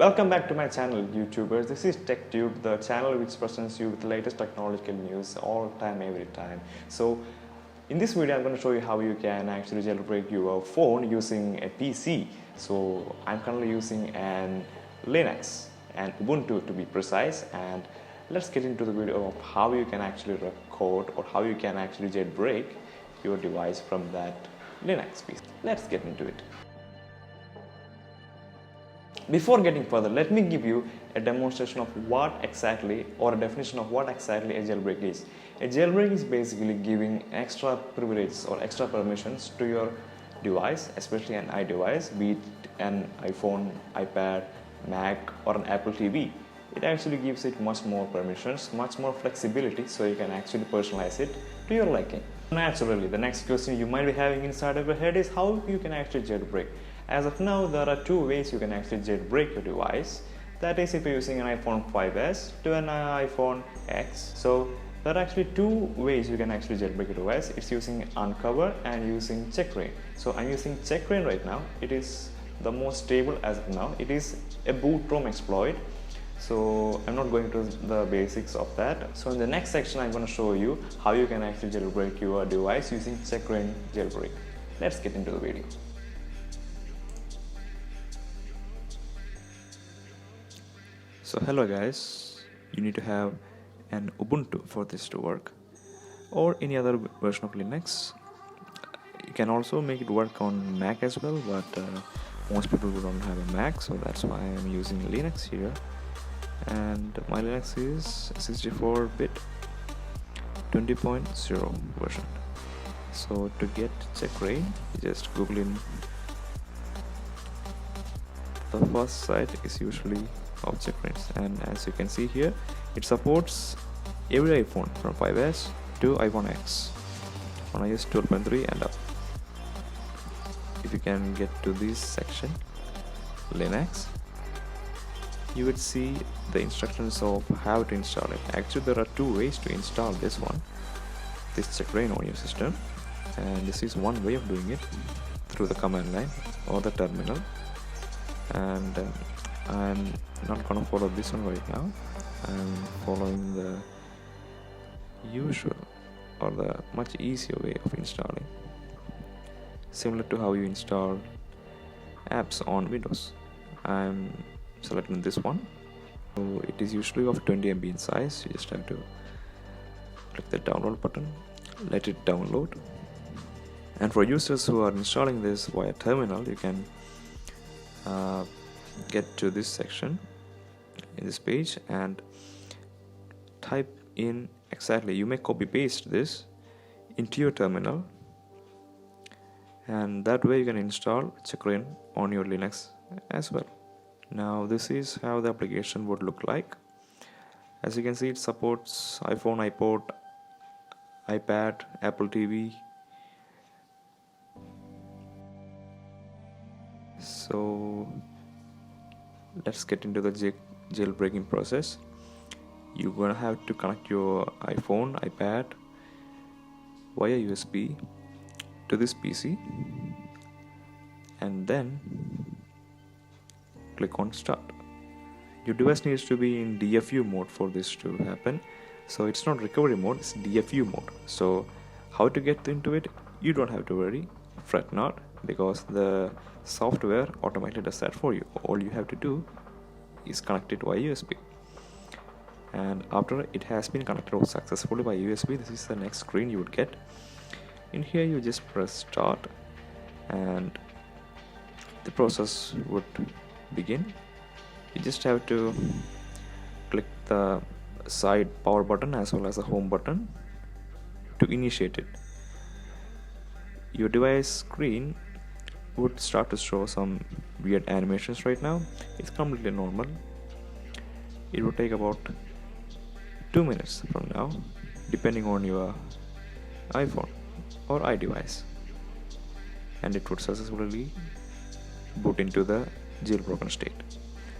Welcome back to my channel, YouTubers. This is TechTube, the channel which presents you with the latest technological news all time, every time. So, in this video, I'm going to show you how you can actually jailbreak your phone using a PC. So, I'm currently using an Linux and Ubuntu to be precise. And let's get into the video of how you can actually record or how you can actually jailbreak your device from that Linux PC. Let's get into it. Before getting further, let me give you a demonstration of what exactly, or a definition of what exactly a jailbreak is. A jailbreak is basically giving extra privileges or extra permissions to your device, especially an iDevice, be it an iPhone, iPad, Mac, or an Apple TV. It actually gives it much more permissions, much more flexibility, so you can actually personalize it to your liking. Naturally, the next question you might be having inside of your head is how you can actually jailbreak. As of now, there are two ways you can actually jailbreak your device. That is if you're using an iPhone 5s to an iPhone X. So there are actually two ways you can actually jailbreak your device. It's using Uncover and using Checkra1n. So I'm using Checkra1n right now. It is the most stable as of now. It is a boot ROM exploit. So I'm not going to the basics of that. So in the next section, I'm going to show you how you can actually jailbreak your device using Checkra1n jailbreak. Let's get into the video. So hello guys, you need to have an Ubuntu for this to work, or any other version of Linux. You can also make it work on Mac as well, but most people don't have a Mac, so that's why I'm using Linux here. And my Linux is 64-bit 20.0 version. So to get Checkra1n, you just Google in. The first site is usually of Checkra1n, and as you can see here, it supports every iPhone from 5s to iPhone X on iOS 12.3 and up. If you can get to this section, Linux, you would see the instructions of how to install it. Actually, there are two ways to install this Checkra1n on your system, and this is one way of doing it through the command line or the terminal. And I'm not gonna follow this one right now. I'm following the usual or the much easier way of installing, similar to how you install apps on Windows. I'm selecting this one. So it is usually of 20 MB in size. You just have to click the download button, let it download. And for users who are installing this via terminal, you can get to this section in this page and type in exactly. You may copy paste this into your terminal, and that way you can install Checkra1n on your Linux as well. Now this is how the application would look like. As you can see, it supports iPhone, iPod, iPad, Apple TV. So let's get into the jailbreaking process. You're gonna have to connect your iPhone, iPad via USB to this PC, and then click on start. Your device needs to be in DFU mode for this to happen. So it's not recovery mode, it's DFU mode. So how to get into it, you don't have to worry, fret not, because the software automatically does that for you. All you have to do is connect it via USB, and after it has been connected successfully by USB, this is the next screen you would get. In here you just press start and the process would begin. You just have to click the side power button as well as the home button to initiate it. Your device screen would start to show some weird animations right now. It's completely normal. It will take about 2 minutes from now, depending on your iPhone or iDevice, and it would successfully boot into the jailbroken state.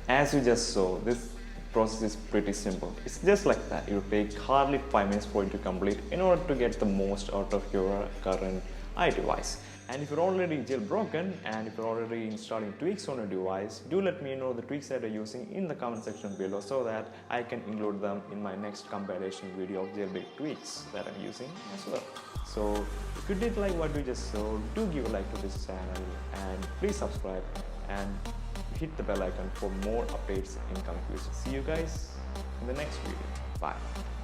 As you just saw, this process is pretty simple. It's just like that. It will take hardly 5 minutes for it to complete in order to get the most out of your current iDevice. And if you're already jailbroken and if you're already installing tweaks on your device, do let me know the tweaks that you're using in the comment section below so that I can include them in my next compilation video of jailbreak tweaks that I'm using as well. So if you did like what we just saw, do give a like to this channel and please subscribe and hit the bell icon for more updates in coming future. See you guys in the next video. Bye.